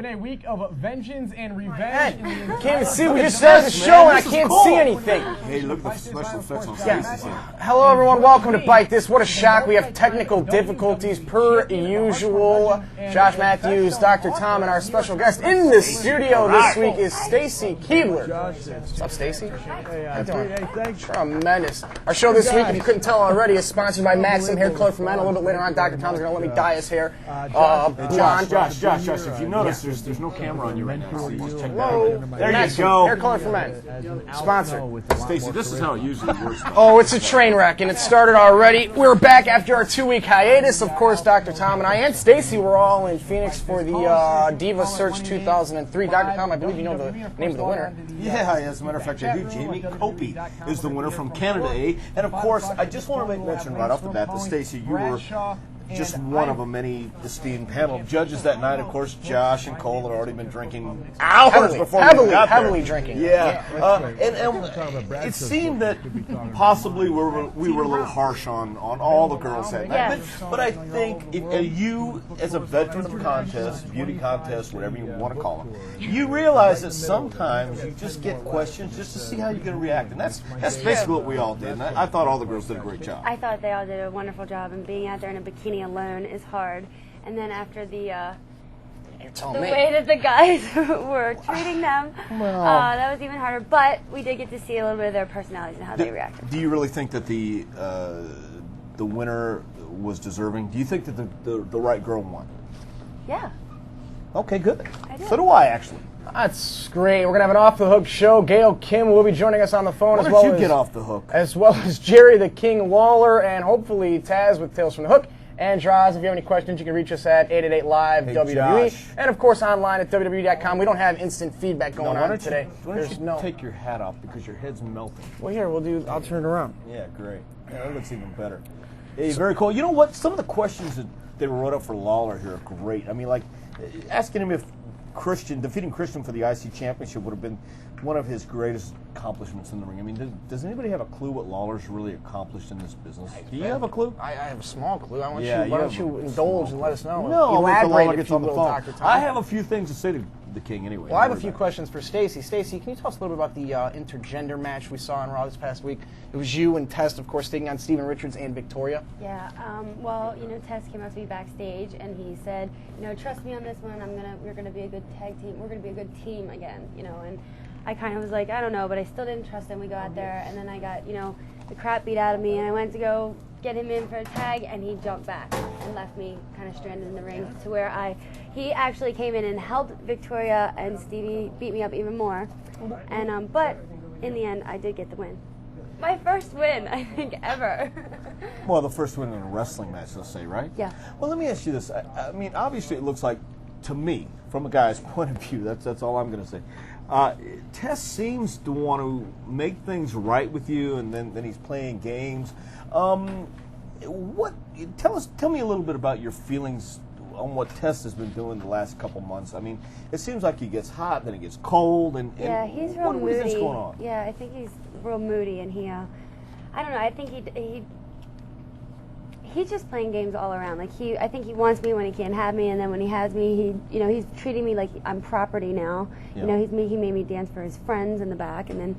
a week of vengeance and revenge. Can't even see. We just started the show and I can't see anything. Hey, look at the special effects on Stacy. Hello, everyone. Welcome to Bite This. What a shock. We have technical difficulties per usual. Josh Matthews, Dr. Tom, and our special guest in the studio this week is Stacy Keibler. What's up, Stacy? How you doing? Thanks. Tremendous. Our show this week, if you couldn't tell already, is sponsored by Maxim Hair Color for Men. A little bit later on, Dr. Tom's going to let me dye his hair. Josh, if you notice, there's no camera on you right now, so you just check that Hello. out. There you Maxim go. Hair Color for Men. Sponsored. Stacy, this is how it usually works. Oh, it's a train wreck, and it started already. We're back after our 2-week hiatus. Of course, Dr. Tom and I and Stacy were all in Phoenix for the Diva Search 2003. Dr. Tom, I believe you know the name of the winner. Yeah, as a matter of fact, I do. Jamie Copey is the winner from Canada A. And of course, I just want to make mention right off the bat that, Stacy, you were just one of a many esteemed panel of judges that night. Of course, Josh and Cole had already been drinking hours before we got there. Heavily drinking. Yeah, and it seemed that possibly we were a little harsh on all the girls that night. But I think you, as a veteran of contests, beauty contests, whatever you want to call them, you realize that sometimes you just get questions just to see how you're going to react, and that's basically what we all did. And I thought all the girls did a great job. I thought they all did a wonderful job, and being out there in a bikini alone is hard. And then after the way that the guys were treating them, that was even harder. But we did get to see a little bit of their personalities and how they reacted. Do you really think that the winner was deserving? Do you think that the right girl won? Yeah. Okay, good. I do. So do I, actually. That's great. We're gonna have an off-the-hook show. Gail Kim will be joining us on the phone Why don't you get off the hook? As well as Jerry the King Lawler, and hopefully Taz with Tales from the Hook. And Draz, if you have any questions, you can reach us at 888-LIVE-WWE. Josh. And, of course, online at WWE.com. We don't have instant feedback going on today. Why don't you take your hat off because your head's melting? Well, here, I'll turn it around. Yeah, great. Yeah, that looks even better. Hey, very cool. You know what? Some of the questions that they wrote up for Lawler here are great. I mean, like, asking him if defeating Christian for the IC Championship would have been one of his greatest accomplishments in the ring. I mean, does anybody have a clue what Lawler's really accomplished in this business? Do you have a clue? I have a small clue. Why you don't you indulge and let us know? No, elaborate if you on the will, phone. Dr. Tom. I have a few things to say to the King anyway. Well, I have a few questions for Stacy. Stacy, can you tell us a little bit about the intergender match we saw on Raw this past week? It was you and Test, of course, taking on Steven Richards and Victoria. Yeah. Well, Test came out to me backstage, and he said, trust me on this one. We're gonna be a good tag team. We're gonna be a good team again. And I kind of was like, I don't know, but I still didn't trust him. We go out there, and then I got, the crap beat out of me, and I went to go get him in for a tag, and he jumped back and left me kind of stranded in the ring to where he actually came in and helped Victoria, and Stevie beat me up even more. And but in the end, I did get the win. My first win, I think, ever. Well, the first win in a wrestling match, let's say, right? Yeah. Well, let me ask you this. I mean, obviously, it looks like, to me, from a guy's point of view, that's all I'm going to say. Tess seems to want to make things right with you, and then he's playing games. Tell me a little bit about your feelings on what Tess has been doing the last couple months. I mean, it seems like he gets hot, then he gets cold, and yeah, he's real moody. What do you think's going on? Yeah, I think he's real moody, and I don't know. I think he's just playing games all around. Like I think he wants me when he can't have me, and then when he has me, he's treating me like I'm property now. Yeah. He made me dance for his friends in the back, and then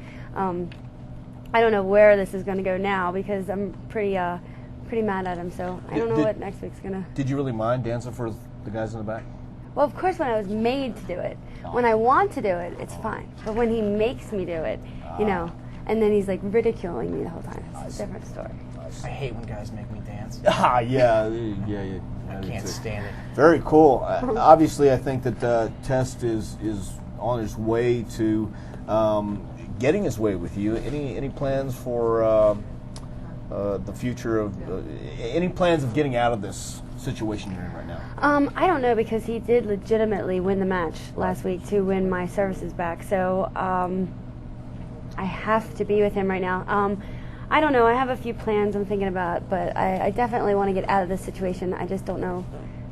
I don't know where this is going to go now because I'm pretty mad at him. So I don't know what next week's gonna. Did you really mind dancing for the guys in the back? Well, of course, when I was made to do it. When I want to do it, it's fine. But when he makes me do it, and then he's like ridiculing me the whole time. It's a different story. I hate when guys make me dance. Yeah. I can't stand it. Very cool. Obviously, I think that Test is on his way to getting his way with you. Any plans for the future of any plans of getting out of this situation you're in right now? I don't know, because he did legitimately win the match last week to win my services back. So I have to be with him right now. I don't know. I have a few plans I'm thinking about, but I definitely want to get out of this situation. I just don't know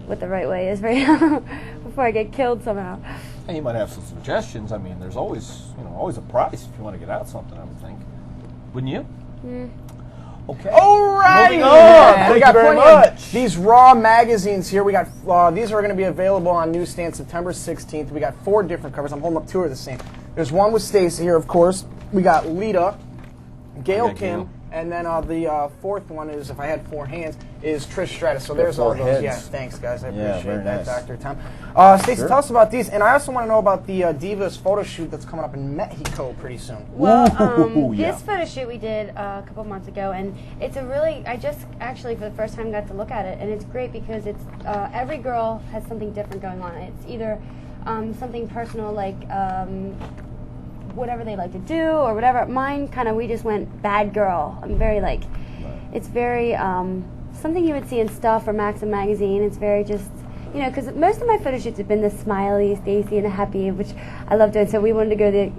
what the right way is right now before I get killed somehow. And you might have some suggestions. I mean, there's always a price if you want to get out something, I would think. Wouldn't you? Okay. Alrighty, Moving on. Thank we got you very plenty of much. these Raw magazines here. We got these are going to be available on newsstand September 16th. We got 4 different covers. I'm holding up 2 of the same. There's one with Stacy here, of course. We got Lita, Gail Kim, and then the 4th one is, if I had 4 hands, is Trish Stratus. So there's all those. heads. Yeah, thanks guys. I appreciate very that, nice. Dr. Tom. Stacy, tell us about these, and I also want to know about the Divas photo shoot that's coming up in Mexico pretty soon. Well, yeah. this photo shoot we did a couple months ago, and it's a really, I just actually for the first time got to look at it, and it's great because it's every girl has something different going on. It's either something personal like whatever they like to do or whatever. Mine kind of, we just went bad girl. I'm very like, it's very something you would see in Stuff or Maxim magazine. It's very just, you know, because most of my photo shoots have been the smiley Stacy and the happy, which I love doing. So we wanted to go the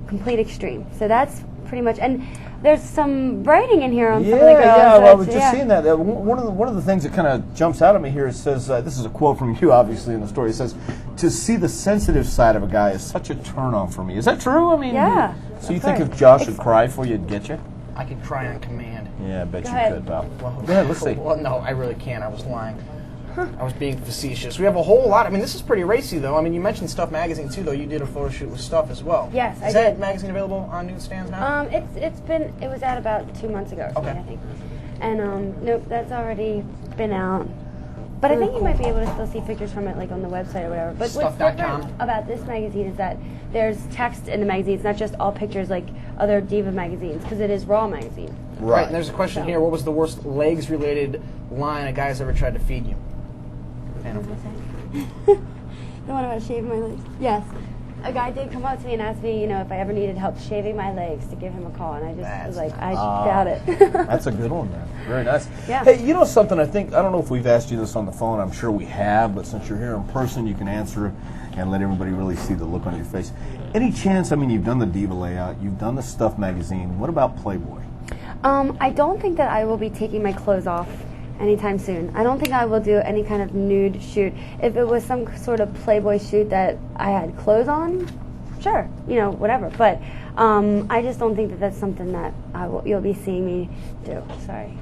complete extreme. So that's pretty much, and there's some writing in here on some of the girls. Yeah, well, I was so just seeing that. One of the things that kind of jumps out at me here, it says, this is a quote from you, obviously, in the story. It says, "To see the sensitive side of a guy is such a turn-on for me." Is that true? I mean, Yeah. So you think if Josh would cry for you, it'd get you? I could cry on command. Yeah, I bet Go you ahead. could, pal. Well, Yeah, let's see. Well, no, I really can't. I was lying. I was being facetious. We have a whole lot. I mean, this is pretty racy, though. I mean, you mentioned Stuff magazine too, though. You did a photo shoot with Stuff as well. Yes, I Is that did. magazine available on newsstands now? It was out about 2 months ago or something, Okay. I think. And nope, that's already been out. But I think you might be able to still see pictures from it, like on the website or whatever. But what's Stuff.com. different about this magazine is that there's text in the magazine. It's not just all pictures like other Diva magazines, because it is Raw magazine. Right. And there's a question here. What was the worst legs-related line a guy's ever tried to feed you? The one about shaving my legs. Yes. A guy did come up to me and ask me, you know, if I ever needed help shaving my legs, to give him a call, and I just was like, I doubt it. That's a good one, man. Very nice. Yeah. Hey, you know something? I don't know if we've asked you this on the phone. I'm sure we have, but since you're here in person, you can answer and let everybody really see the look on your face. Any chance? I mean, you've done the Diva layout, you've done the Stuff magazine. What about Playboy? I don't think that I will be taking my clothes off anytime soon. I don't think I will do any kind of nude shoot. If it was some sort of Playboy shoot that I had clothes on, sure, you know, whatever. But I just don't think that that's something that you'll be seeing me do. Sorry.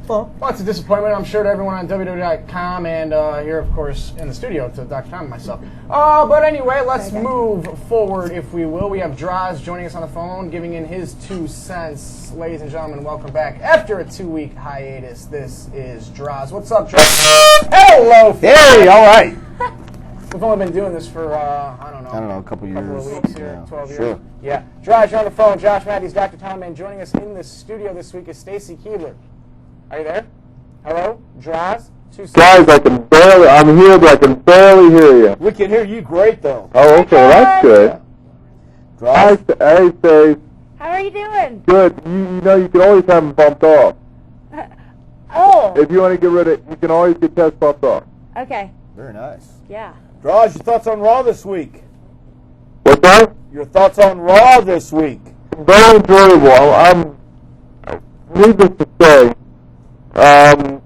Well, it's a disappointment, I'm sure, to everyone on WWE.com and here, of course, in the studio to Dr. Tom and myself. But anyway, let's move forward, if we will. We have Droz joining us on the phone, giving in his 2 cents. Ladies and gentlemen, welcome back. After a 2-week hiatus, this is Droz. What's up, Droz? Hello! Hey, all right. We've only been doing this for, I don't know, a couple of years. weeks here, Yeah, 12 years. sure. Yeah. Droz, you're on the phone. Josh Matthews, Dr. Tom, and joining us in the studio this week is Stacy Keibler. Are you there? Hello? Droz? 2 cents. Guys, I'm here, but I can barely hear you. We can hear you great, though. Oh, okay, that's good. Hi, Droz? Stace. How are you doing? Good. You know, you can always have them bumped off. Oh. If you want to get rid of it, you can always get Tess bumped off. Okay. Very nice. Yeah. Droz, your thoughts on Raw this week? What's that? Your thoughts on Raw this week? Very enjoyable. Needless to say, I'm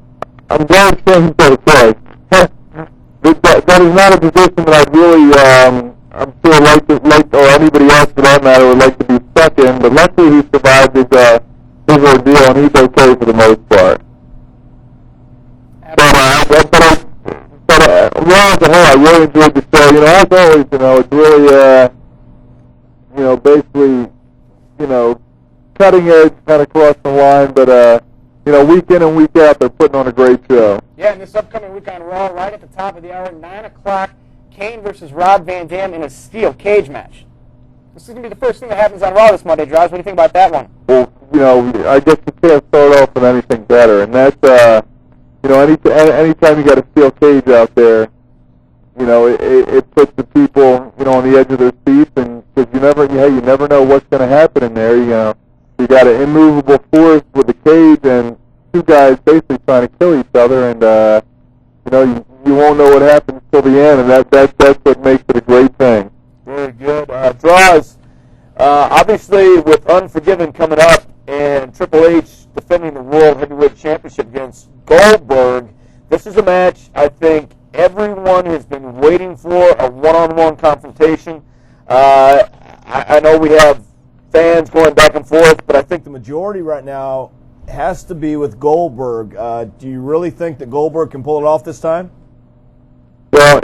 glad Stacy's got a choice. That is not a position that I'd really, I'm sure like, or anybody else for that matter would like to be stuck in, but luckily he survived his ordeal, and he's okay for the most part. But Raw as a whole, I really enjoyed the show. You know, as always, you know, it's really, basically, cutting edge, kind of crossing the line, but, week in and week out, they're putting on a great show. Yeah, and this upcoming week on Raw, right at the top of the hour, 9 o'clock, Kane versus Rob Van Dam in a steel cage match. This is going to be the first thing that happens on Raw this Monday, Droz. What do you think about that one? Well, I guess you can't start off with anything better, and that's, anytime you got a steel cage out there, it puts the people, on the edge of their seats, and because you never know what's going to happen in there. You got an immovable force with a cage and 2 guys basically trying to kill each other, and you won't know what happens till the end, and that's what makes it a great thing. Very good. Droz, obviously with Unforgiven coming up and Triple H defending the World Heavyweight Championship against Goldberg, this is a match I think everyone has been waiting for, a one-on-one confrontation. I know we have fans going back and forth, but I think the majority right now has to be with Goldberg. Do you really think that Goldberg can pull it off this time? Well,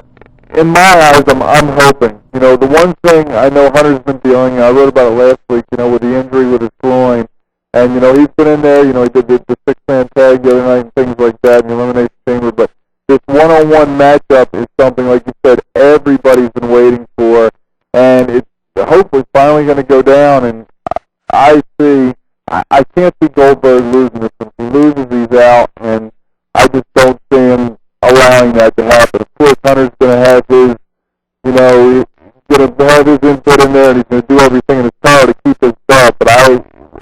in my eyes, I'm hoping. You know, the one thing I know Hunter's been dealing, I wrote about it last week, you know, with the injury with his groin. And, you know, he's been in there, you know, he did the six-man tag the other night and things like that in the Elimination Chamber. But this one-on-one matchup is something, like you said, everybody's been waiting for. And it's hopefully finally going to go down. And I can't see Goldberg losing this. If he loses, he's out. And I just don't see him allowing that to happen. Of course, Hunter's going to have his, you know, he's going to have his input in there, and he's going to do everything in his power to keep his belt. But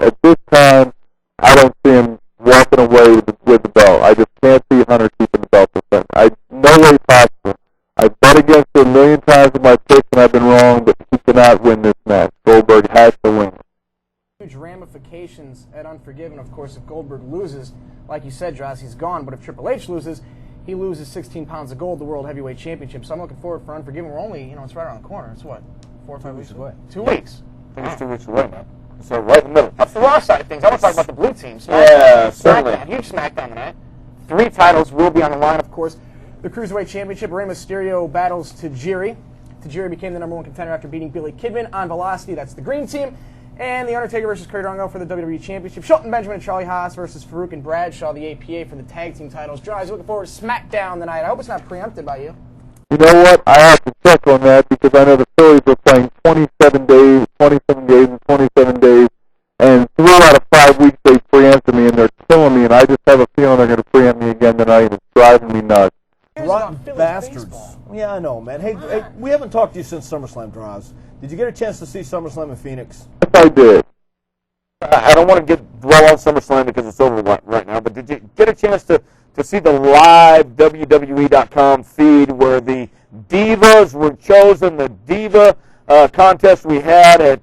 at this time, I don't see him walking away with the belt. I just can't see Hunter keeping the belt with him. No way possible. I've bet against it a million times in my picks, and I've been wrong, but he cannot win this match. Goldberg has to win. Huge ramifications at Unforgiven, of course, if Goldberg loses. Like you said, Josh, he's gone, but if Triple H loses, he loses 16 pounds of gold, the World Heavyweight Championship. So I'm looking forward for Unforgiven. We're only, you know, it's right around the corner. It's what, 4 or 5 weeks away? 2 weeks. I think it's 2 weeks away, man. So right in the middle. That's the Raw side of things. I want to talk about the blue team. Yeah, certainly. Huge SmackDown tonight. 3 titles will be on the line, of course. The Cruiserweight Championship, Rey Mysterio battles Tajiri. Tajiri became the #1 contender after beating Billy Kidman on Velocity. That's the green team. And The Undertaker versus Kurt Angle for the WWE Championship. Shelton Benjamin and Charlie Haas versus Farouk and Bradshaw, the APA, for the tag team titles. Guys, looking forward to SmackDown tonight. I hope it's not preempted by you. You know what? I have to check on that because I know the Phillies are playing 27 days in 27 days, and 3 out of 5 weeks they preempted me, and they're killing me, and I just have a feeling they're going to preempt me again tonight, and it's driving me nuts. Rotten bastards. Yeah, I know, man. Hey, we haven't talked to you since SummerSlam, Draws. Did you get a chance to see SummerSlam in Phoenix? Yes, I did. I don't want to dwell on SummerSlam because it's over right now, but did you get a chance to see the live WWE.com feed where the Divas were chosen, the Diva contest we had at,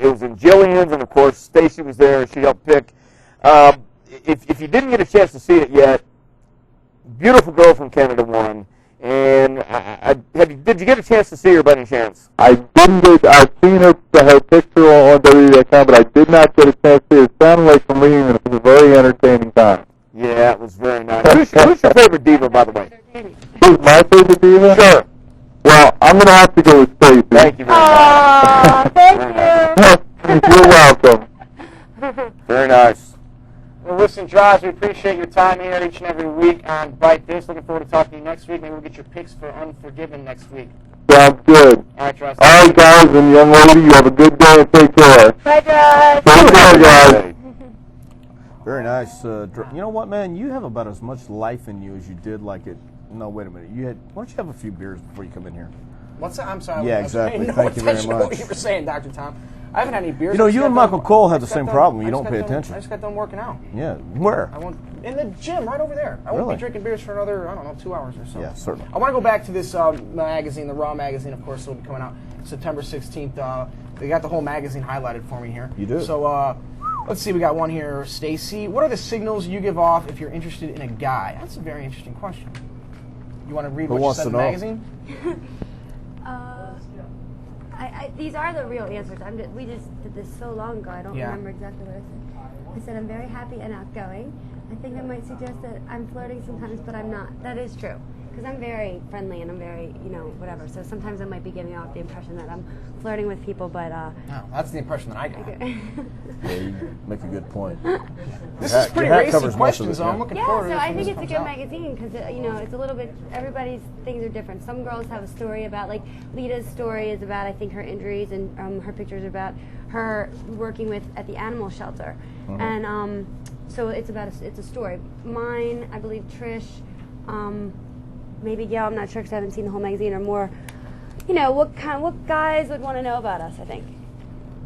it was in Jillian's, and of course Stacy was there, she helped pick. If you didn't get a chance to see it yet, beautiful girl from Canada won. And did you get a chance to see her by any chance? I didn't get. I've seen her picture on WWE.com, but I did not get a chance to see her. It sounded like from reading it, it was a very entertaining time. Yeah, it was very nice. Who's your favorite diva, by the way? Who's my favorite diva? Sure. Well, I'm going to have to go with Stacy. Thank you very much. Thank you. You're welcome. Very nice. Well, listen, Draws, we appreciate your time here each and every week on Bite This. Looking forward to talking to you next week. Maybe we'll get your picks for Unforgiven next week. Sounds good. All right, Draws. All right, guys, and young lady, you have a good day and take care. Bye, Josh. Take care, guys. Very nice. You know what, man? You have about as much life in you as you did like it. No, wait a minute. Why don't you have a few beers before you come in here? What's that? I'm sorry. Yeah, I was paying exactly. no Thank you very attention to much. what you were saying, Dr. Tom. I haven't had any beers. You know, I just you got and done- Michael Cole have I the just same got problem. done- You I don't just pay got done- attention. I just got done working out. Yeah. Where? I won't in the gym right over there. I won't Really? be drinking beers for another, I don't know, 2 hours or so. Yeah, certainly. I want to go back to this magazine, the Raw magazine, of course. It'll be coming out September 16th. They got the whole magazine highlighted for me here. You do. So let's see. We got one here, Stacy. What are the signals you give off if you're interested in a guy? That's a very interesting question. You want to read Who what you wants said to in the know? magazine? These are the real answers. We just did this so long ago. I don't Yeah. remember exactly what I said. I said I'm very happy and outgoing. I think I might suggest that I'm flirting sometimes, but I'm not. That is true. Because I'm very friendly and I'm very, whatever. So sometimes I might be giving off the impression that I'm flirting with people, but... No, that's the impression that I got. Yeah, you make a good point. This Your is pretty hat racy covers most of questions, it, though. yeah. I'm looking Yeah, forward to so this I when think this it's a comes good out. magazine because, it's a little bit, everybody's things are different. Some girls have a story about, like, Lita's story is about, I think, her injuries, and her pictures are about her working at the animal shelter. Mm-hmm. And so it's a story. Mine, I believe Trish, maybe Gail, I'm not sure because I haven't seen the whole magazine, or more, what guys would want to know about us, I think.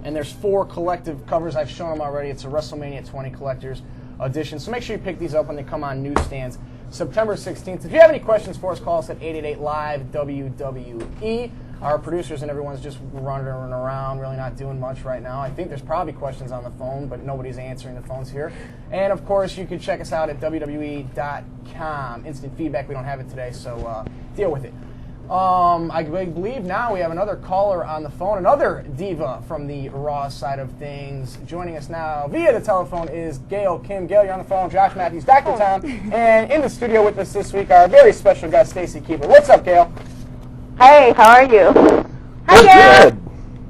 And there's 4 collective covers. I've shown them already. It's a WrestleMania 20 collector's edition. So make sure you pick these up when they come on newsstands September 16th. If you have any questions for us, call us at 888-LIVE-WWE. Our producers and everyone's just running around, really not doing much right now. I think there's probably questions on the phone, but nobody's answering the phones here. And, of course, you can check us out at WWE.com. Instant feedback, we don't have it today, so deal with it. I believe now we have another caller on the phone, another diva from the Raw side of things. Joining us now via the telephone is Gail Kim. Gail, you're on the phone. Josh Matthews, Dr. Tom, and in the studio with us this week, our very special guest, Stacy Keibler. What's up, Gail? Hey, how are you? Hi, Gail. Good.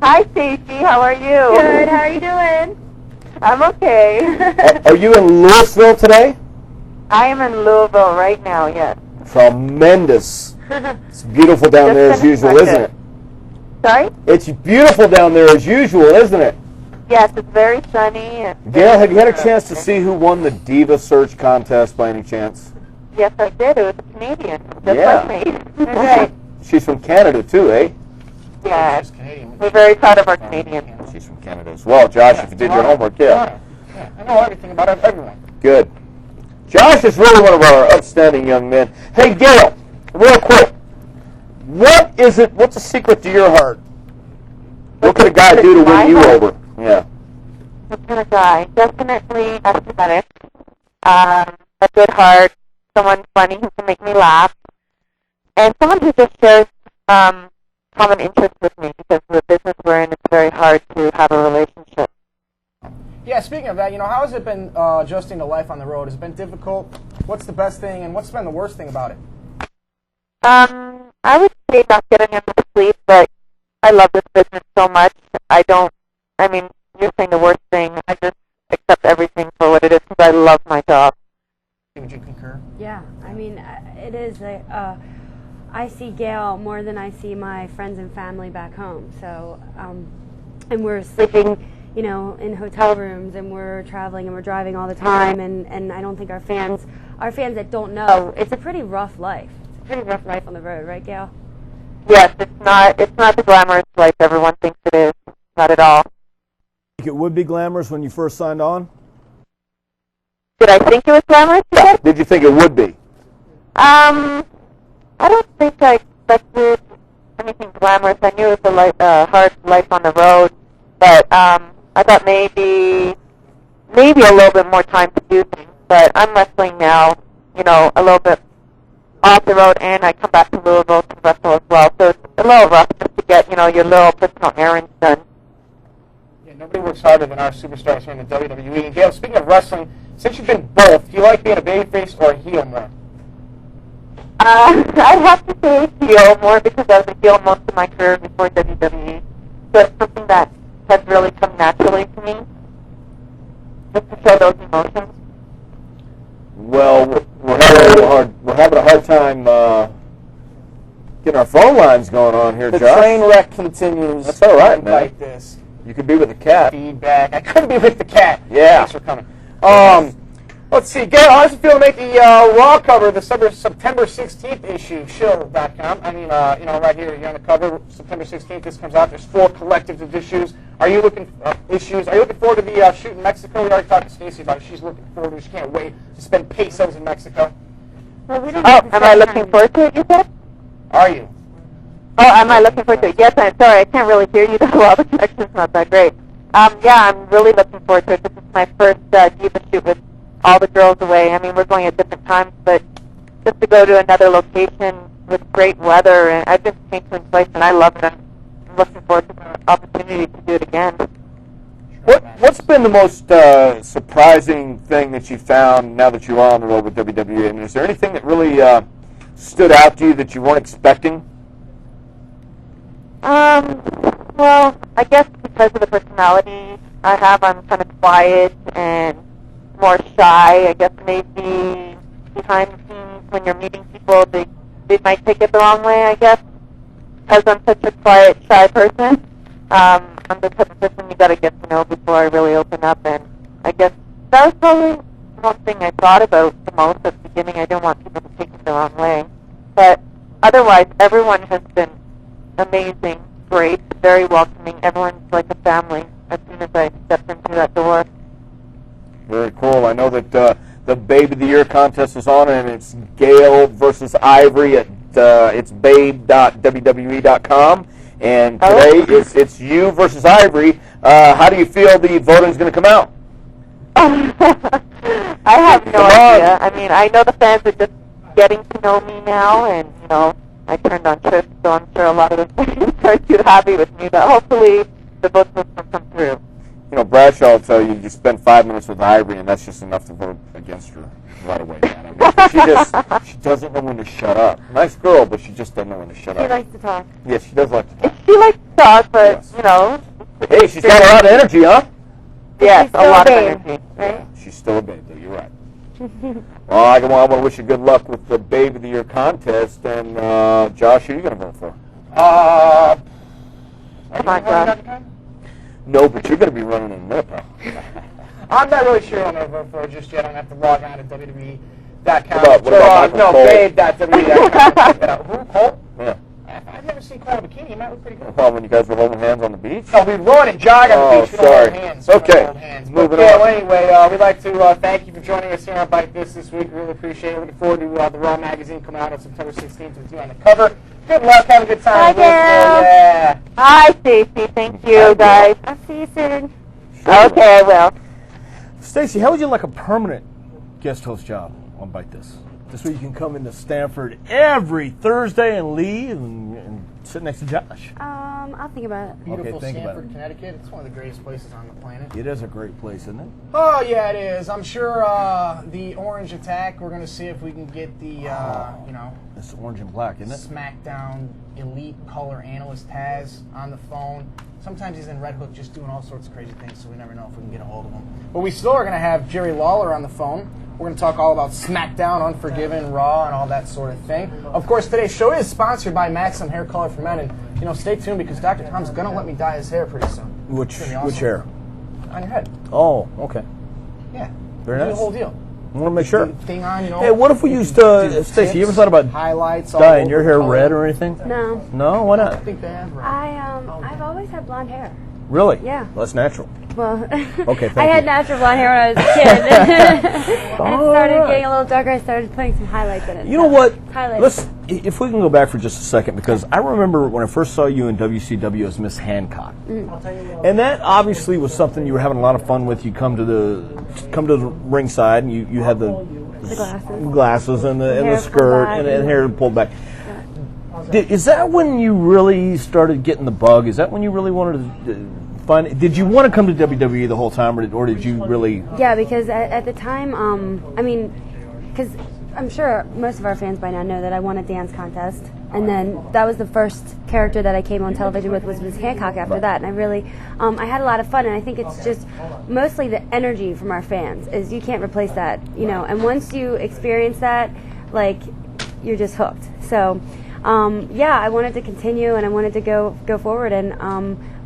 Hi, Stacy. How are you? Good. How are you doing? I'm okay. Are you in Louisville today? I am in Louisville right now, yes. Tremendous. It's beautiful down there as usual, isn't it? Sorry? It's beautiful down there as usual, isn't it? Yes, it's very sunny. Gail, have you had a chance to see who won the Diva Search contest by any chance? Yes, I did. It was a Canadian, just Yeah. like me. Right. She's from Canada too, eh? Yeah. We're very proud of our Canadians. She's from Canada as well. Josh, if you did your homework, yeah. Yeah, I know everything about everyone. Good. Josh is really one of our outstanding young men. Hey, Gail, real quick, what's the secret to your heart? What could a guy do to win you over? Yeah. What kind of guy? Definitely aesthetic. A good heart. Someone funny who can make me laugh. And someone who just shares common interests with me, because the business we're in, it's very hard to have a relationship. Yeah, speaking of that, how has it been adjusting to life on the road? Has it been difficult? What's the best thing, and what's been the worst thing about it? I would say not getting enough sleep, but I love this business so much. You're saying the worst thing. I just accept everything for what it is, because I love my job. Would you concur? Yeah, it is. I see Gail more than I see my friends and family back home. So, and we're sleeping, in hotel rooms, and we're traveling and we're driving all the time. And I don't think our fans that don't know, it's a pretty rough life. It's a pretty rough life on the road, right, Gail? Yes, it's not the glamorous life everyone thinks it is. Not at all. Think it would be glamorous when you first signed on? Did I think it was glamorous? Did you think it would be? I don't think I expected anything glamorous. I knew it was a hard life on the road, but I thought maybe a little bit more time to do things. But I'm wrestling now, a little bit off the road, and I come back to Louisville to wrestle as well. So it's a little rough just to get, your little personal errands done. Yeah, nobody works harder than our superstars here in the WWE. And Gail, speaking of wrestling, since you've been both, do you like being a babyface or a heel more? I'd have to say heel more, because I was a heel most of my career before WWE. So it's something that has really come naturally to me, just to show those emotions. Well, we're having a hard time getting our phone lines going on here, The Josh. train wreck continues. That's all right, man. Like this. You could be with the cat. Feedback. I couldn't be with the cat. Yeah. Thanks for coming. Let's see. Gail, how does it feel to make the Raw cover, the September 16th issue, shill.com? Right here, you're on the cover. September 16th, this comes out. There's 4 collectives of issues. Are you looking forward to the shoot in Mexico? We already talked to Stacy about it. She's looking forward to it. She can't wait to spend pesos in Mexico. Am I looking forward to it, you said? Are you? Oh, am I looking forward to it? Yes, I'm sorry. I can't really hear you that well. The connection's not that great. Yeah, I'm really looking forward to it. This is my first Diva shoot with all the girls away. We're going at different times, but just to go to another location with great weather, and I've been to St. Louis twice, and I love it. I'm looking forward to the opportunity to do it again. What's been the most surprising thing that you found now that you are on the road with WWE? Is there anything that really stood out to you that you weren't expecting? Well, I guess because of the personality I have, I'm kind of quiet and more shy. I guess maybe behind the scenes when you're meeting people, they might take it the wrong way, I guess. Because I'm such a quiet, shy person, I'm the type of person you got to get to know before I really open up. And I guess that was probably one thing I thought about the most at the beginning. I didn't want people to take it the wrong way. But otherwise, everyone has been amazing, great, very welcoming. Everyone's like a family as soon as I stepped into that door. Very cool. I know that the Babe of the Year contest is on, and it's Gail versus Ivory at it's babe.wwe.com. And today it's you versus Ivory. How do you feel the voting's going to come out? I have no idea. I know the fans are just getting to know me now, and I turned on Trish, so I'm sure a lot of the fans aren't too happy with me, but hopefully the both of us will come through. You know, Bradshaw will tell you spend 5 minutes with Ivory, and that's just enough to vote against her right away, man. I mean, she doesn't know when to shut up. Nice girl, but she just doesn't know when to shut up. She likes to talk. Yes, she does like to talk. She likes to talk, but, Yes. you know. Hey, she's got a lot of energy, huh? Yes, a lot of babe. energy, right? She's still a babe, though. You're right. Well, I want to wish you good luck with the Babe of the Year contest. And, Josh, who are you going to vote for? Come on, Josh. No, but you're going to be running in there, pal. I'm not really sure on vote for just yet. I'm going to have to log on to WWE.com. What about Michael no, Cole? babe.WWE.com. Who, Cole? Yeah. I've never seen Cole in a bikini. He might look pretty good. Well, when you guys were holding hands on the beach? No, we run and jog on the beach. We don't sorry. hold hands. Okay. We don't hold hands. Moving But, yeah, on. well, anyway, we'd like to thank you for joining us here on Bite This week. We really appreciate it. Looking forward to the Raw magazine coming out on September 16th with you on the cover. Good luck. Have a good time. Bye, Gail. Yeah. Hi, Stacy. Thank you, guys. I'll see you soon. Okay, I will. Stacy, how would you like a permanent guest host job on Bite This? This way you can come into Stanford every Thursday and leave and sit next to Josh. I'll think about it. Beautiful think about Stanford, it. Connecticut. It's one of the greatest places on the planet. It is a great place, isn't it? Oh, yeah, it is. I'm sure the Orange Attack, we're going to see if we can get the, you know, It's orange and black, isn't it? SmackDown elite color analyst Taz on the phone. Sometimes he's in Red Hook just doing all sorts of crazy things, so we never know if we can get a hold of him. But we still are going to have Jerry Lawler on the phone. We're going to talk all about SmackDown, Unforgiven, Raw, and all that sort of thing. Of course, today's show is sponsored by Maxim Hair Color for Men, and you know, stay tuned because Dr. Tom's going to let me dye his hair pretty soon. Which It's gonna be awesome. which hair? On your head. Oh, okay. Yeah. Very Do nice. the whole deal. I want to make sure. The thing on, you know. Hey, what if we used Stacy? You ever thought about highlights? all dyeing over your the hair color? red or anything? No. No, why I not? think they have red. I've always had blonde hair. Really? Yeah. Well, that's natural. Well, Okay, thank I had you. natural blonde hair when I was a kid. I started getting a little darker. I started putting some highlights in it. You know what? Highlights. If we can go back for just a second, because I remember when I first saw you in WCW as Miss Hancock, and that obviously was something you were having a lot of fun with. You come to the ringside, and you had the glasses and the Hair skirt pulled back. and hair pulled back. Is that when you really started getting the bug? Is that when you really wanted to find it? Did you want to come to WWE the whole time, or did you really? Yeah, because at the time, I mean, because I'm sure most of our fans by now know that I won a dance contest, and then that was the first character that I came on television with was Miss Hancock after that, and I really, I had a lot of fun, and I think it's just mostly the energy from our fans is you can't replace that, you know, and once you experience that, like, you're just hooked. So, yeah, I wanted to continue, and I wanted to go forward, and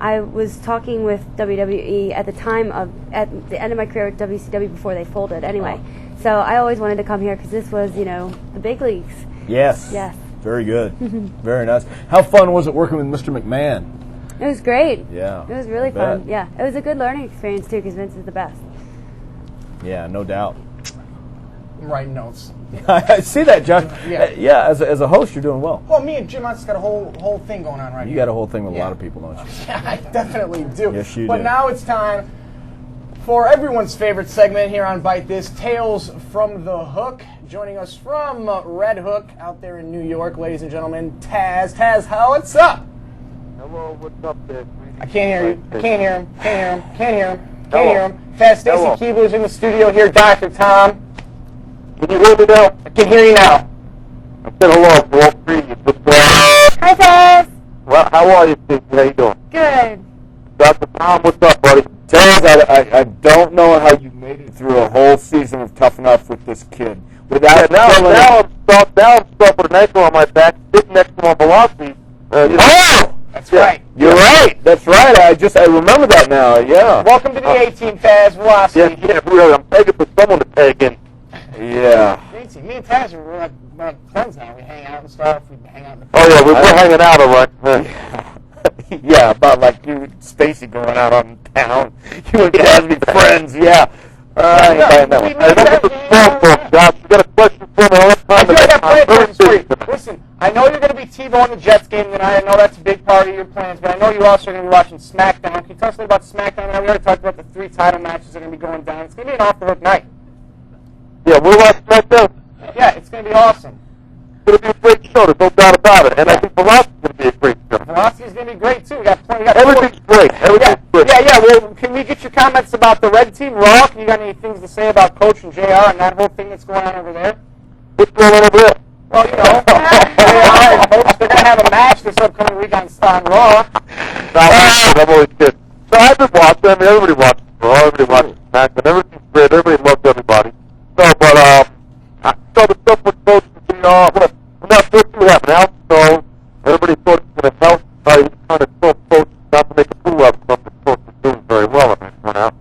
I was talking with WWE at the time at the end of my career at WCW before they folded anyway. So I always wanted to come here because this was, you know, the big leagues. Yes. Yes. Very good. Very nice. How fun was it working with Mr. McMahon? It was great. Yeah. It was really I bet. fun. Yeah. It was a good learning experience, too, because Vince is the best. Yeah, no doubt. I'm writing notes. I see that, Josh. Yeah. Yeah, as a host, you're doing well. Well, me and Jim Hunt's got a whole thing going on right You here. got a whole thing with a Yeah. lot of people, don't you? Yeah, I definitely do. Yes, you but do. now it's time for everyone's favorite segment here on Bite This, Tales from the Hook. Joining us from Red Hook out there in New York, ladies and gentlemen, Taz. Taz, what's up? Hello, what's up there? I can't hear you. Can't hear him. Can't hear him. Can't hear him. Can't hear him. Taz, Stacy Hello. Keibler's in the studio here. Dr. Tom. Can you hear me now? I can hear you now. I said hello to all three of you. What's going on? Hi, Taz. Well, how are you, Steve? How you doing? Good. Dr. Tom, what's up, buddy? Taz, I don't know how you made it through a whole season of Tough Enough with this kid without now killing him. I'm stuck with an ankle on my back, sitting next to my velocity. Oh! That's right. You're right. That's right. I remember that now. Yeah. Welcome to the A-Team, Taz. Velocity. Yeah, really. I'm begging for someone to tag in. Yeah. A-Team. Me and Taz are like friends now. We hang out and stuff. We hang out in the Oh, yeah, we're hanging out, all right. Yeah, about like you and Stacy going out on town. You and Casby friends. Yeah. I ain't buying that one. Hey, don't get the small talk, Josh. You got a question for me all the I time? feel like I have plans for you. Listen, I know you're going to be T-Bone the Jets game tonight. I know that's a big part of your plans, but I know you also are going to be watching SmackDown. Can you tell us a little about SmackDown? We already talked about the 3 title matches that are going to be going down. It's going to be an off-the-hook night. Yeah, we'll watch SmackDown. Yeah, it's going to be awesome. It's going to be a great show. There's no doubt about it. And I think Velocity's going to be a great show. Velocity's going to be great, too. Everything's great. Everything's great. Yeah. Well, can we get your comments about the red team, Raw? You got any things to say about Coach and JR and that whole thing that's going on over there? What's going on over there? Well, you know, JR and Coach, they're going to have a match this upcoming week on Raw. I'm always kidding. So I've been watching. I mean, everybody watches Raw. Everybody watches SmackDown. Everything's great. Everybody loves everybody. So, but I saw the stuff with Coach and JR. Well, I'm not sure what happened. So everybody thought it was going to help. He was trying to talk Coach not to make a fool out of something Coach was doing very well in that one out.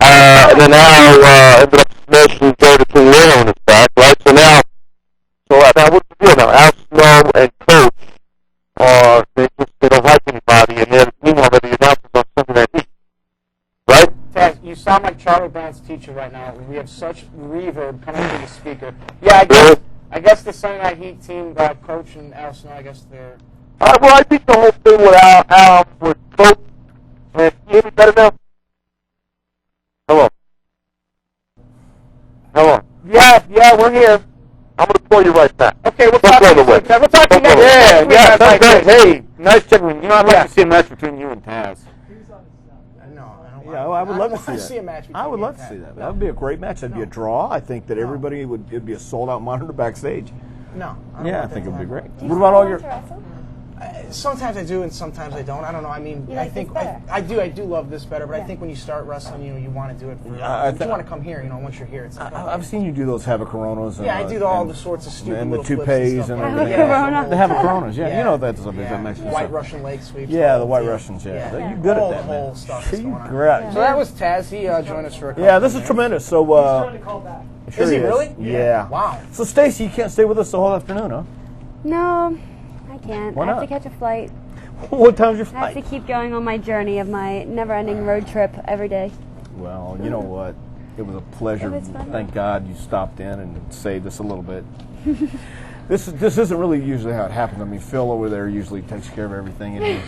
And then now ended up smashing Jordan King Lawler on his back, right? So now what's the deal now? Al Snow and Coach they don't like anybody, and they're the team already announced on Sunday Night Heat, right? Taz, you sound like Charlie Brown's teacher right now. We have such reverb coming through the speaker. Yeah, I guess the Sunday Night Heat team, Coach and Al Snow, I guess they're... Well, I think the whole thing with Al with Coach, and you hear me better now? Hello? Yeah, we're here. I'm going to call you right back. Okay, we'll talk to you next week. We'll talk to you next week. Yeah, that's great. Hey, nice checking. You know, I'd like to see a match between you and Taz. Yeah, I would love to see a match. I would love to see that. That would be a great match. That'd be a draw. I think that everybody it'd be a sold-out monitor backstage. No. I think it would be great. What about all your... Sometimes I do and sometimes I don't. I don't know. I mean, I think I do love this better, but I think when you start wrestling, you want to do it for. You want to come here, once you're here. It's I've seen you do those Havoc Coronas. And, I do all the sorts of stupid and the little toupees and everything. The Havoc Coronas, you know that's something that makes White Russian leg sweeps. Yeah, the White Russians. Yeah, you're good at that. Whole stuff. So that was Taz. He joined us for a couple. Yeah, this is tremendous. So. He's trying to call back. Is he really? Yeah. Wow. So Stacy, you can't stay with us the whole afternoon, huh? No, I can't. Why I have not? to catch a flight. What time's your I flight? have to keep going on my journey of my never-ending road trip every day. Well, you know what? It was a pleasure. It was fun. Thank God you stopped in and saved us a little bit. This isn't really usually how it happens. I mean, Phil over there usually takes care of everything, and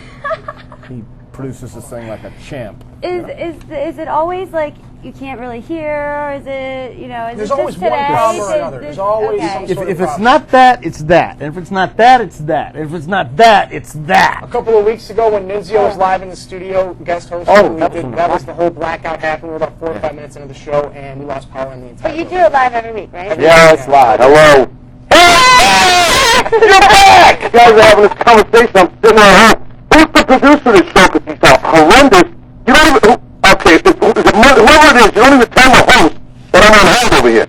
he produces this thing like a champ. Is it always like you can't really hear, or is it, is There's it always just one today? problem or another. There's always some sort of If it's problem. not that, it's that. And if it's not that, it's that. And if it's not that, it's that. A couple of weeks ago when Nizio was live in the studio, guest hosting, that was the whole blackout happened. We were about 4 or 5 minutes into the show, and we lost power in the entire But you do it live every week, right? Yeah, it's live. Hello. Hey! You're back! You guys are having this conversation. I'm sitting at home. Who's the producer of this show? Because he's horrendous. You don't even... Okay, whoever it is, you don't even tell the host that I'm on hold over here.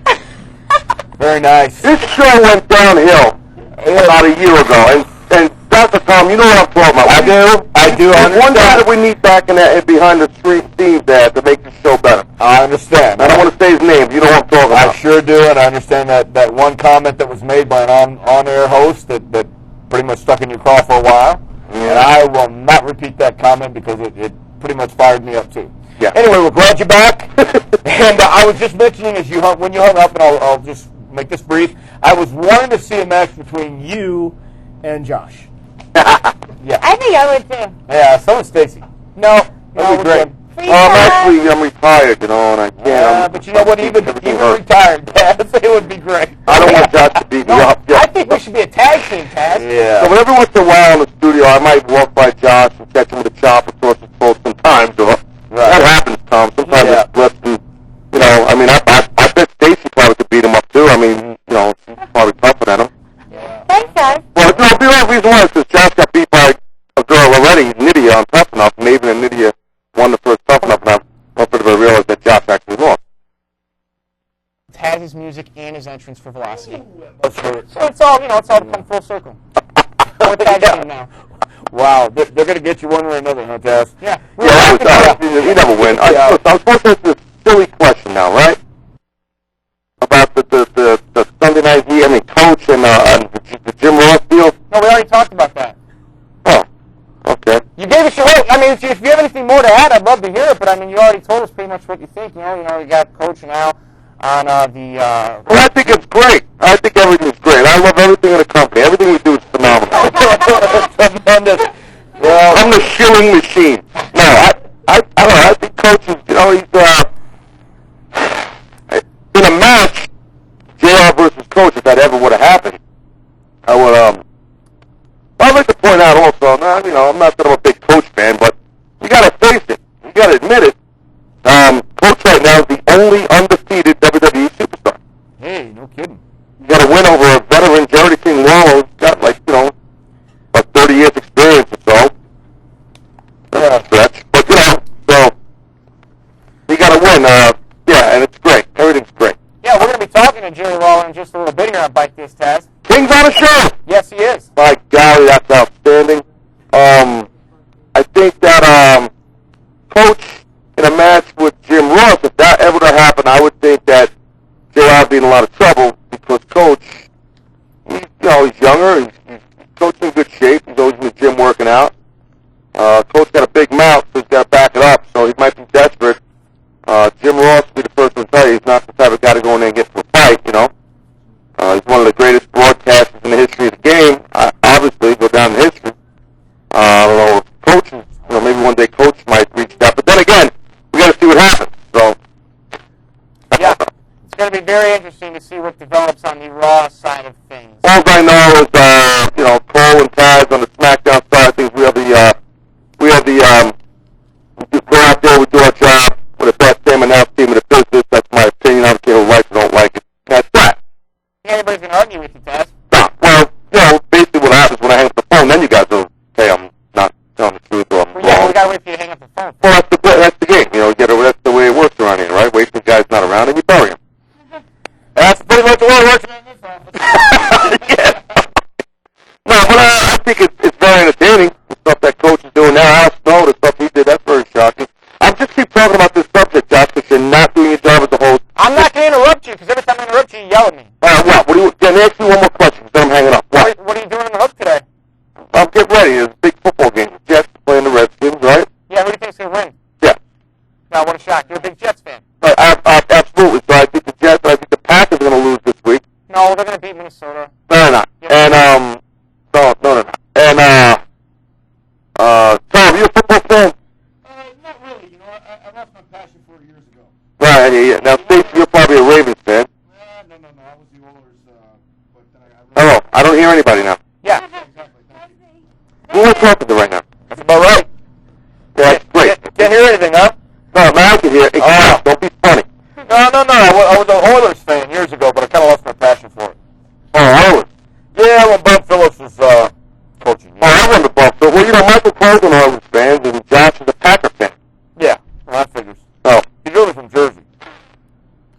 Very nice. This show went downhill about a year ago, and Dr. Tom, you know what I'm talking about. I do. There's one guy that we need back in that behind the screen team there to make the show better. I understand. I don't want to say his name. You know what I'm talking about. I sure do, and I understand that one comment that was made by an on-air host that pretty much stuck in your craw for a while. And I will not repeat that comment because it pretty much fired me up too. Yeah. Anyway, we're glad you're back. And I was just mentioning when you hung up, and I'll just make this brief. I was wanting to see a match between you and Josh. Yeah. I think I would too. Yeah. So is Stacy. No. That'd be great. Free I'm retired, and I can't. But you know what? Even retired, Taz, it would be great. I don't want Josh to beat me up. Yeah. I think we should be a tag team, Taz. Yeah. So every once in a while in the studio, I might walk by Josh and catch him with a chopper towards his throat sometimes. That happens, Tom. Sometimes it's less than, I mean, I bet Stacy probably could beat him up too. I mean, she's probably tougher than him. Thanks, guys. Well, the only reason why is because Josh got beat by a girl already, Nydia, on Tough Enough, and even Nydia won the first Tough Enough, and I don't think I realized that Josh actually lost. Taz's music and his entrance for Velocity. So it's all come full circle. We're a tag team now. Wow, they're going to get you one way or another, huh, Taz? Yeah. You never win. I'm supposed to ask this silly question now, right? About the Sunday Night Heat, Coach and the Jim Ross deal. No, we already talked about that. Oh, okay. You gave us your vote. I mean, if you have anything more to add, I'd love to hear it. But I mean, you already told us pretty much what you think. You got Coach and Al on the. Well, I think it's great. I think everything's great. I love everything in the company. Everything we do is phenomenal. Tremendous. Well, I'm the shilling machine. No, I don't know. I think Coach is, he's in a match, JR versus Coach. If that ever would have happened, I would win. Yeah, and it's great. Everything's great. Yeah, we're going to be talking to Jerry Lawler in just a little bit here on Bike This, Taz. King's on the show. Yes, he is. By golly, that's outstanding. I think that Coach in a match with Jim Ross, if that ever to happen, I would think that JR would be in a lot of trouble because Coach, he's younger, he's Coach in good shape, he's always in the gym working out. Coach got a big mouth, so he's got to back it up, so he might be desperate. Jim Ross will be the first one to tell you he's not the type of guy to go in there and get into a fight, He's one of the greatest broadcasters in the history of the game. Obviously, go down in history. I don't know if coaches, maybe one day Coach might reach that. But then again, we got to see what happens. So, yeah, it's going to be very interesting to see what develops on the Raw side of things. All I know is, Cole and Taz on the SmackDown side of things. We go out there, we do our job. We're the best damn announce team in the business. That's my opinion. I don't care who likes or don't like it. That's that. Anybody's going to argue with you, Taz. No, well, basically what happens when I hang up the phone, then you guys will say I'm not telling the truth or I'm wrong. Yeah, we got to wait for you to hang up the phone. Well, that's the game. That's the way it works around here, right? Wait till the guy's not around and you bury him. That's pretty much the way it works in this office. Yeah. No, but I think it's very entertaining. The stuff that Coach is doing now, Al Snow, the stuff he did, that's very shocking. I just keep talking about this subject, Josh, because you're not doing your job as a host. I'm not going to interrupt you, because every time I interrupt you, you yell at me. Let me ask you one more question, then I'm hanging up. What are you doing in the hook today? I'm getting ready. There's a big football game. The Jets playing the Redskins, right? Yeah, who do you think's going to win? Yeah. No, what a shock. You're a big Jets fan. Absolutely. So I think the Jets, I think the Packers are going to lose this week. No, they're going to beat Minnesota. No, they're not. Yep. And, no, they're not. And, Tom, are you a football fan? Not really. I lost my passion 4 years ago. Right, yeah. Now, Stacy, you're probably a Ravens fan. No. I was the Oilers, but then I Hello, I don't hear anybody now. Yeah. Exactly. Thank you. Who am I talking to right now? That's about right. Yeah, that's great. Can't hear anything, huh? No, now I can hear. Hey, don't be funny. No. I was an Oilers fan years ago, but I kind of lost my passion for it. Oh, Oilers. Yeah, when Bob Phillips was coaching. Oh, I remember Buffalo. Well, Michael Cole's an Oilers fan, and Josh is a Packer fan. Yeah, well, that figures. Oh. He's really from Jersey.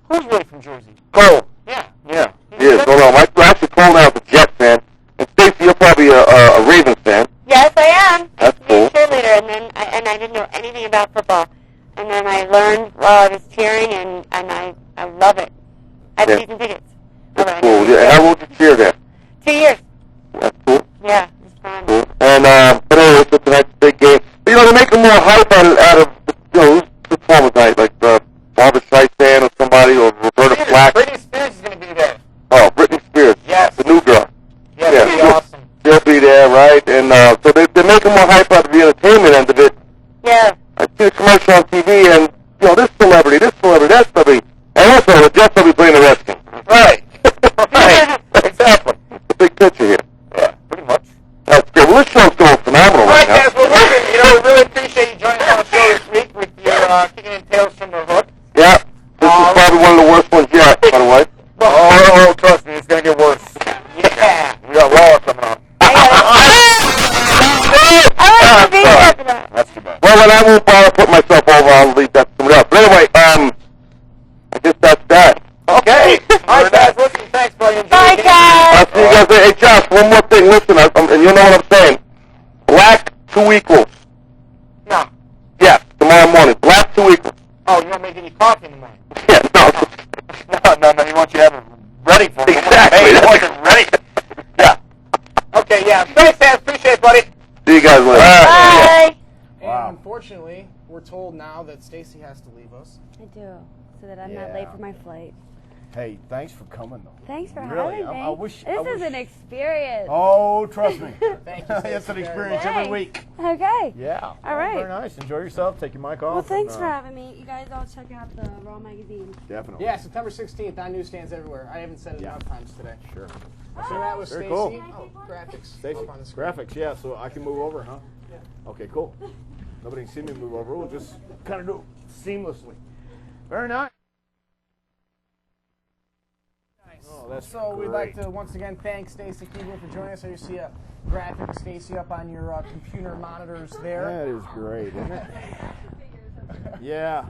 Who's really from Jersey? Cole. Yeah. He is. No, Michael actually Cole now is a Jets fan. And Stacy, you're probably a Ravens fan. Yes, I am. That's I used to be cool. a cheerleader, and I didn't know anything about football. And then I learned while I was cheering, and I love it. I have Yeah. season tickets. That's cool. Yeah, how old did you cheer there? 2 years. That's cool. Yeah, it's fun. Cool. And, but anyway, so tonight's a big game. But, they're making more hype out of who's performing tonight, like Barbara Streisand or somebody, or Roberta Flack. Britney Spears is going to be there. Oh, Britney Spears. Yes. The new girl. Yeah, that'd be awesome. She'll be there, right? And so they're making more hype out of the entertainment end of it. Yeah. I see a commercial on TV, and, this celebrity, that celebrity. And also, the Jets will be playing the Redskins. Right. Right. Exactly. The big picture here. Yeah, pretty much. That's good. Well, this show's going phenomenal All right, right now. guys, well, listen, we really appreciate you joining us on the show this week with your kicking in tails from the hook. Yeah. This is probably one of the worst ones yet, by the way. Oh, trust me, it's going to get worse. Yeah. We got Lawler coming on. I like to be here for that. That's too bad. Well, then I won't bother putting myself over. I'll leave that to somebody else. But anyway, I guess that's that. Okay. All right, guys, listen, thanks, buddy. Enjoy Bye, the game. guys. I'll see you guys later. Hey, Josh, one more thing. Listen, and you know what I'm saying. Black 2 equals. No. Yeah, tomorrow morning. Black 2 equals. Oh, you don't make any coffee in the morning? Yeah, no. No, he wants you to have it ready for him. Exactly. Hey, he wants it ready. Yeah. Okay, yeah. Thanks, Taz. Appreciate it, buddy. See you guys later. Bye. And unfortunately, we're told now that Stacy has to leave us. I do, so that I'm not late for my flight. Hey, thanks for coming, though. Thanks for Really, having me. I wish. This is an experience. Oh, trust me. Thank you, It's an Stacy. experience Thanks. every week. Okay. Yeah. All right. Very nice. Enjoy yourself. Take your mic off. Well, thanks and, for having me. You guys all check out the Raw magazine. Definitely. Yeah, September 16th on newsstands everywhere. I haven't said it enough times today. Sure. So that was Very Stacy. cool. Oh, graphics. Stacy, Up on the screen. graphics, yeah, so I can move over, huh? Yeah. Okay, cool. Nobody can see me move over. We'll just kind of do it seamlessly. Very nice. Oh, that's So we'd like great. to once again thank Stacy Keibler for joining us. So you see a graphic of Stacy up on your computer monitors there. That is great, isn't it? Yeah.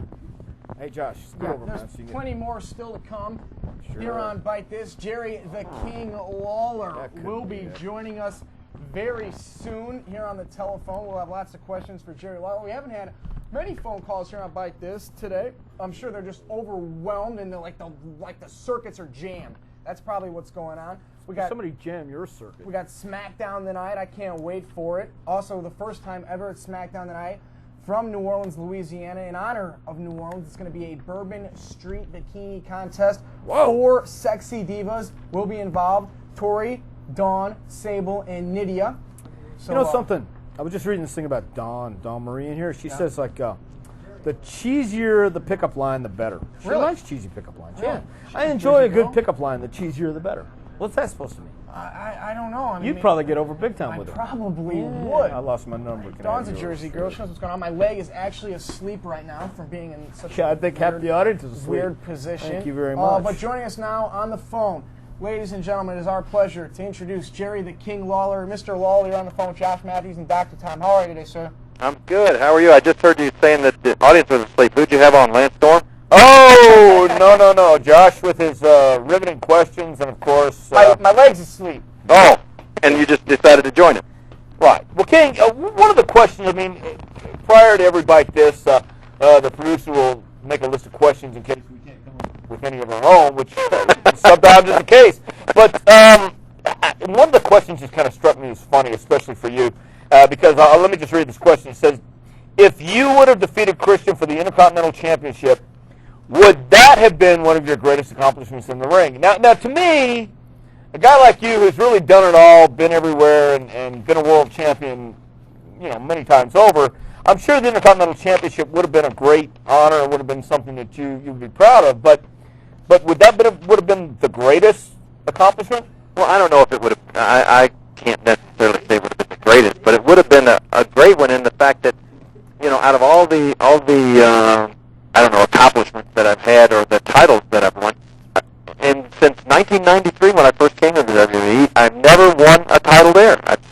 Hey, Josh, go over, There's man. So you plenty more still to come. Sure. Here on Bite This, Jerry the King Lawler That could will be be it. joining us very soon here on the telephone. We'll have lots of questions for Jerry Lawler. We haven't had many phone calls here on Bite This today. I'm sure they're just overwhelmed and they're like the circuits are jammed. That's probably what's going on. We got somebody jam your circuit. We got SmackDown tonight. I can't wait for it. Also, the first time ever at SmackDown tonight from New Orleans, Louisiana. In honor of New Orleans, it's going to be a Bourbon Street Bikini contest. 4 sexy divas will be involved. Tori, Dawn, Sable, and Nydia. So, You know something? I was just reading this thing about Dawn Marie in here. She says, like, the cheesier the pickup line, the better. She Really? likes cheesy pickup lines. Really? Yeah. She's I a enjoy a Jersey good girl? pickup line. The cheesier, the better. What's that supposed to mean? I don't know. I mean, You'd probably get over big time with I it. probably would. I lost my number. Can I Dawn's a have yours? Jersey girl. She knows what's going on. My leg is actually asleep right now from being in such Yeah, I a think half the audience is asleep. weird position. Thank you very much. But joining us now on the phone, ladies and gentlemen, it is our pleasure to introduce Jerry the King Lawler. Mr. Lawler, you're on the phone with Josh Matthews and Dr. Tom. How are you today, sir? I'm good. How are you? I just heard you saying that the audience was asleep. Who'd you have on, Lance Storm? Oh, no. Josh with his riveting questions, and of course... My leg's asleep. Oh, and you just decided to join him. Right. Well, King, one of the questions, I mean, prior to every Bite This, the producer will make a list of questions in case we can't come up with any of our own, which sometimes is the case. But one of the questions just kind of struck me as funny, especially for you, because let me just read this question. It says, if you would have defeated Christian for the Intercontinental Championship, would that have been one of your greatest accomplishments in the ring? Now, to me, a guy like you who's really done it all, been everywhere, and been a world champion, many times over, I'm sure the Intercontinental Championship would have been a great honor. It would have been something that you'd be proud of. But would that would have been the greatest accomplishment? Well, I don't know if it would have. I can't necessarily say it would have been the greatest, but it would have been a great one in the fact that, out of all the I don't know, accomplishments that I've had or the titles that I've won, and since 1993 when I first came into WWE, I've never won a title there. I've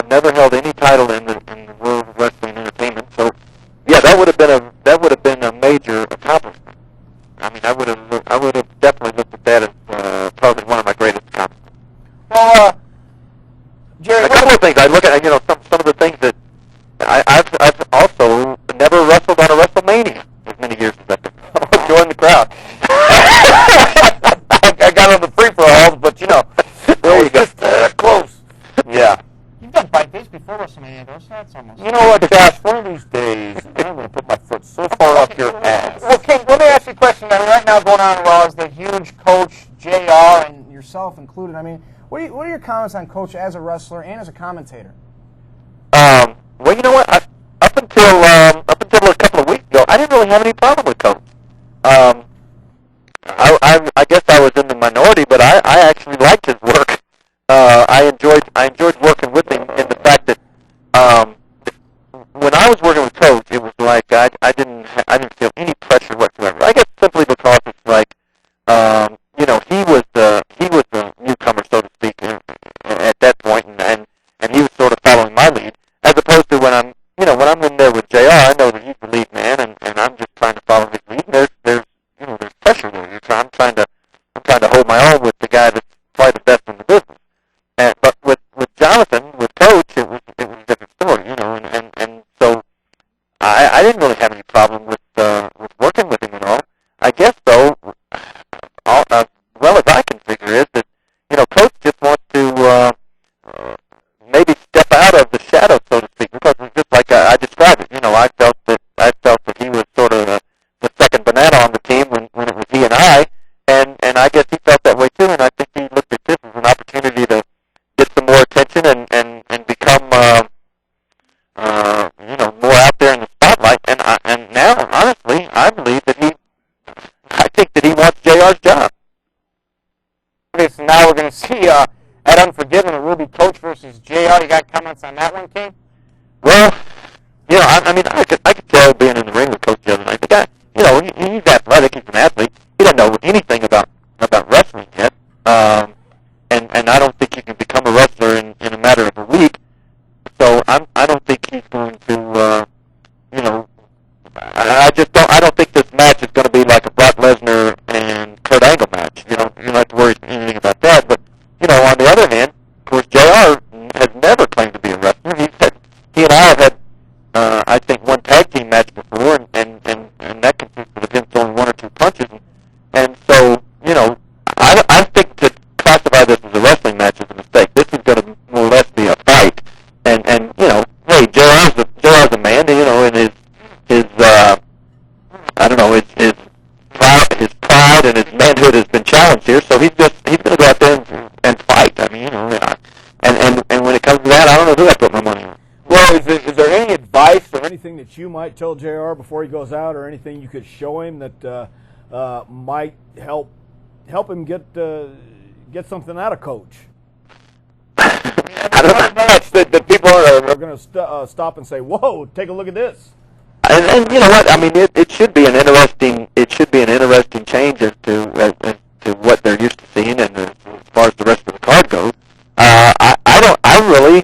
never held any title in the world of wrestling entertainment. So, yeah, that would have been a major accomplishment. I mean, I would have definitely looked at that as probably one of my greatest accomplishments. Well, Jerry, A couple of things. I look at some of the things that I've also never wrestled on a WrestleMania as many years as I've been. join the crowd. I got on the free-for-alls, but There you go. just close. Yeah. You've done Bite This before WrestleMania, though, so that's almost... You know what, Josh? One of these days, I'm going to put my foot so far up your ass. Well, King, let me ask you a question. I mean, right now going on in Raw is the huge Coach JR and yourself included. I mean, what are your comments on Coach as a wrestler and as a commentator? Well, you know what? Up until a couple of weeks ago, I didn't really have any problem with Coach. I guess I was in the minority, but I actually liked his work. I enjoyed working with him in the fact that when I was working with Coach, it was like I didn't feel any pressure whatsoever. I guess simply because it's like he was the newcomer, so to speak, at that point, and he was sort of following my lead, as opposed to when I'm in there with JR, I know that he's the lead man, and I'm just trying to follow his lead. And there's pressure there. I'm trying to hold my own with the guy that's probably the best in the business. But with Jonathan, with Coach, it was a different story, and so I didn't really have any problem with working with him at all. I guess though, as well as I can figure is that Coach just wants to maybe step out of the shadow, so to speak, because it's just like I described it. I felt that he was sort of the second banana on the team when it was he and I guess he felt that way too. And I think he looked at this as an opportunity to get some more attention and become more out there in the spotlight. And now, honestly, I believe that I think that he wants JR's job. Okay, so now we're going to see at Unforgiven, a Ruby Coach versus JR. You got comments on that one, King? Well, I mean, I could tell being in the ring with Coach the other night. The guy, he's athletic. He's an athlete. He doesn't know anything about wrestling yet. And I don't think you can become a wrestler in a matter of a week. So I don't think he's going to, I don't think this match two punches. And so, I think to classify this as a wrestling match is a mistake. This is going to more or less be a fight. And hey, JR's a man, and his I don't know, his pride and his manhood has been challenged here, so he's going to go out there and fight. I mean, and when it comes to that, I don't know who I put my money on. Well, is there any advice or anything that you might tell JR before he goes out, or anything you could show him that might help him get something out of Coach? I don't know that people are going to stop and say, "Whoa, take a look at this." And you know what? I mean, it should be an interesting change as to what they're used to seeing, and as far as the rest of the card goes. I really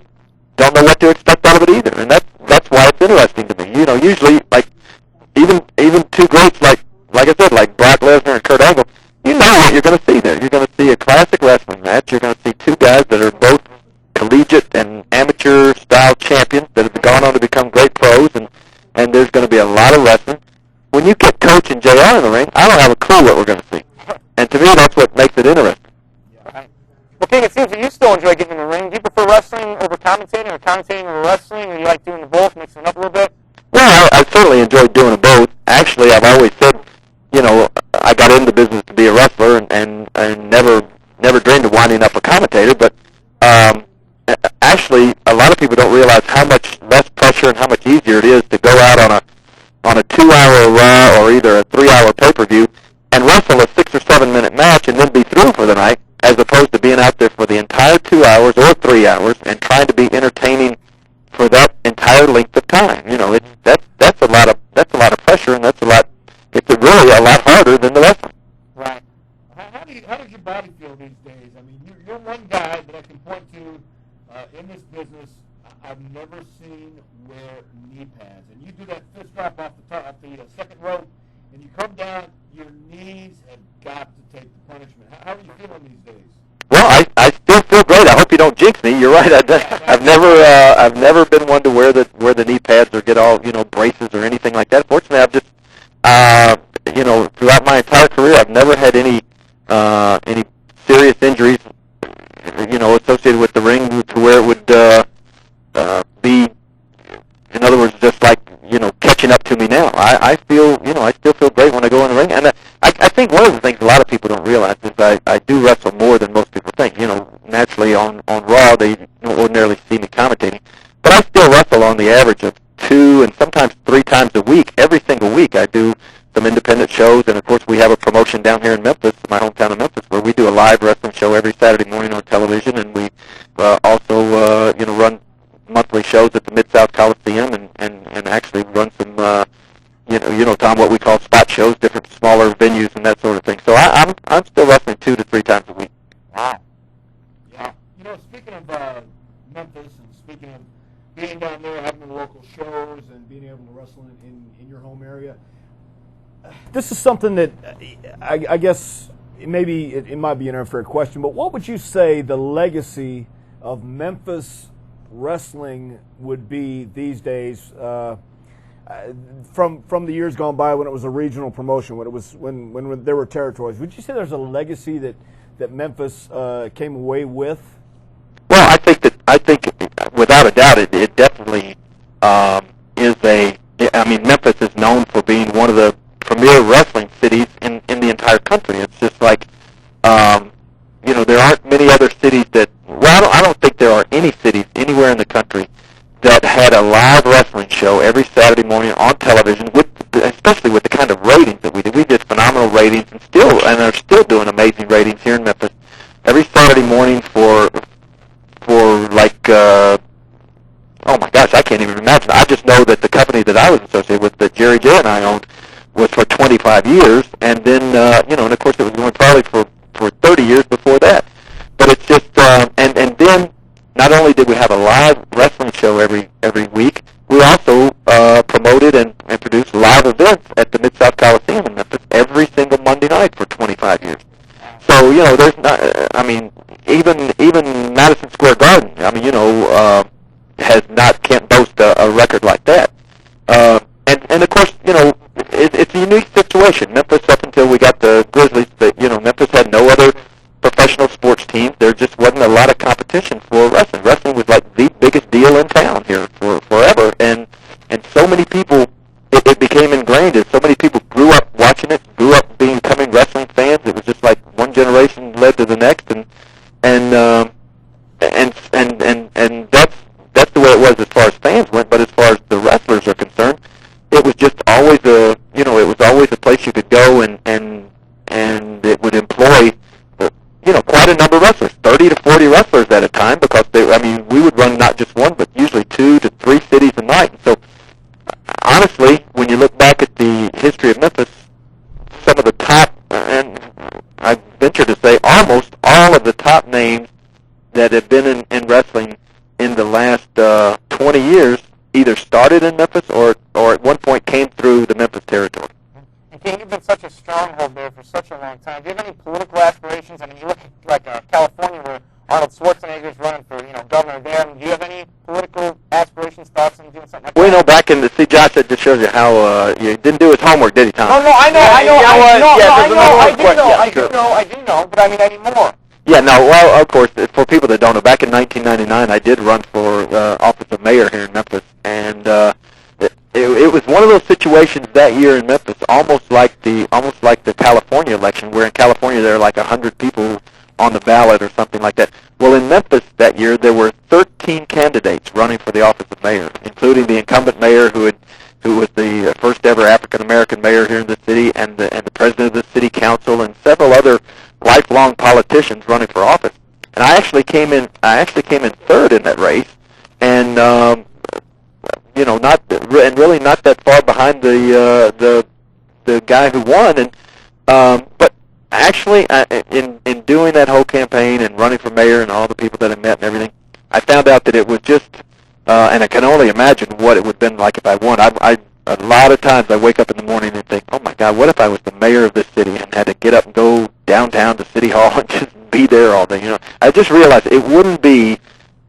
don't know what to expect out of it either, and that's why it's interesting to me. Usually, like even two greats like I said, like Brock Lesnar and Kurt Angle, you know what you're going to see there. You're going to see a classic wrestling match. You're going to see two guys that are both collegiate and amateur style champions that have gone on to become great pros, and there's going to be a lot of wrestling. When you get Coach and JR in the ring, I don't have a clue what we're going to see, and to me, that's what makes it interesting. Well, King, it seems that you still enjoy getting in the ring. Do you prefer wrestling over commentating, or commentating over wrestling, or you like doing the both, mixing it up a little bit? Well, I certainly enjoyed doing them both. Actually, I've always said, I got into the business to be a wrestler, and never dreamed of winding up a commentator. But actually, a lot of people don't realize how much less pressure and how much easier it is to go out on a 2-hour Raw or either a 3-hour pay-per-view and wrestle a 6 or 7 minute match and then be through for the night, as opposed to being out there for the entire 2 hours or 3 hours and trying to be entertaining for that entire length of time. That's a lot of pressure, and it's really a lot harder than the wrestling. Right. How does your body feel these days? I mean, you're one guy that I can point to in this business. I've never seen wear knee pads, and you do that fist drop off the second rope, and you come down. Your knees have got to take the punishment. How are you feeling these days? Well, I still feel great. I hope you don't jinx me. You're right. I've never been one to wear the knee pads or get all braces or anything like that. Fortunately, I've just throughout my entire career, I've never had any serious injuries associated with the ring to where it would be, in other words, just like catching up to me now. I still feel great when I go in the ring, and I think one of the things a lot of people don't realize is I do wrestle more than most people think. Naturally on Raw they don't ordinarily see me commentating, but I still wrestle on the average of 2 and sometimes 3 times a week. Every single week I do some independent shows, and of course we have a promotion down here in Memphis, my hometown of Memphis, where we do a live wrestling show every Saturday morning on television, and we also run monthly shows at the Mid-South Coliseum, and actually run some Tom, what we call spot shows, different smaller venues and that sort of thing. So I'm still wrestling 2 to 3 times a week. Wow. Yeah. Speaking of Memphis, and speaking of being down there, having the local shows, and being able to wrestle in your home area, this is something that I guess maybe it might be an unfair question, but what would you say the legacy of Memphis wrestling would be these days, from the years gone by when it was a regional promotion, when there were territories? Would you say there's a legacy that Memphis came away with? Well, I think without a doubt it definitely is a. I mean, Memphis is known for being one of the premier wrestling cities in the entire country. It's just like, there aren't many other cities that. Well, I don't think there are any cities anywhere in the country that had a live wrestling show every Saturday morning on television, especially with the kind of ratings that we did. We did phenomenal ratings, and are still doing amazing ratings here in Memphis every Saturday morning for like. Oh my gosh, I can't even imagine. I just know that the company that I was associated with, that Jerry J and I owned, was for 25 years, and then and of course it was going probably for 30 years before that. But it's just and then not only did we have a live wrestling show every week, we also promoted and produced live events at the Mid-South Coliseum in Memphis every single Monday night for 25 years. So there's not. I mean, even Madison Square Garden. I mean, can't boast a record like that. And of course, it's a unique situation. Memphis Memphis up until we got the Grizzlies. But Memphis had no other professional sports teams. There just wasn't a lot of competition for wrestling. Wrestling was like the biggest deal in town here for forever, and so many people, it became ingrained. And so many people grew up watching it, grew up becoming wrestling fans. It was just like one generation led to the next, and that's the way it was as far as fans went. But as far as the wrestlers are concerned, it was just always a place you could go, and it would employ quite a number of wrestlers, 30 to 40 wrestlers at a time, because we would run not just one, but usually 2 to 3 cities a night. And so, honestly, when you look back at the history of Memphis, some of the top, and I venture to say almost all of the top names that have been in wrestling in the last 20 years either started in Memphis or at one point came through the Memphis territory. And King, you've been such a stronghold there for such a long time. Do you have any political aspirations? I mean, you look at like California, where Arnold Schwarzenegger's running for governor there. I mean, do you have any political aspirations, thoughts on doing something like that? Well, back in see, Josh, that just shows you how you didn't do his homework, did he, Tom? No, I do know, but I mean, any more? Yeah, no, well, of course, for people that don't know, back in 1999, I did run for office of mayor here in Memphis, and it was one of those situations that year in Memphis, almost like the California election, where in California there are like 100 people on the ballot or something like that. Well, in Memphis that year, there were 13 candidates running for the office of mayor, including the incumbent mayor who was the first ever African American mayor here in the city, and the president of the city council, and several other lifelong politicians running for office. And I actually came in third in that race, and really not that far behind the guy who won. And but actually, in doing that whole campaign and running for mayor and all the people that I met and everything, I found out that it was just, and I can only imagine what it would have been like if I won. A lot of times I wake up in the morning and think, oh my God, what if I was the mayor of this city and had to get up and go downtown to City Hall and just be there all day? I just realized it wouldn't be,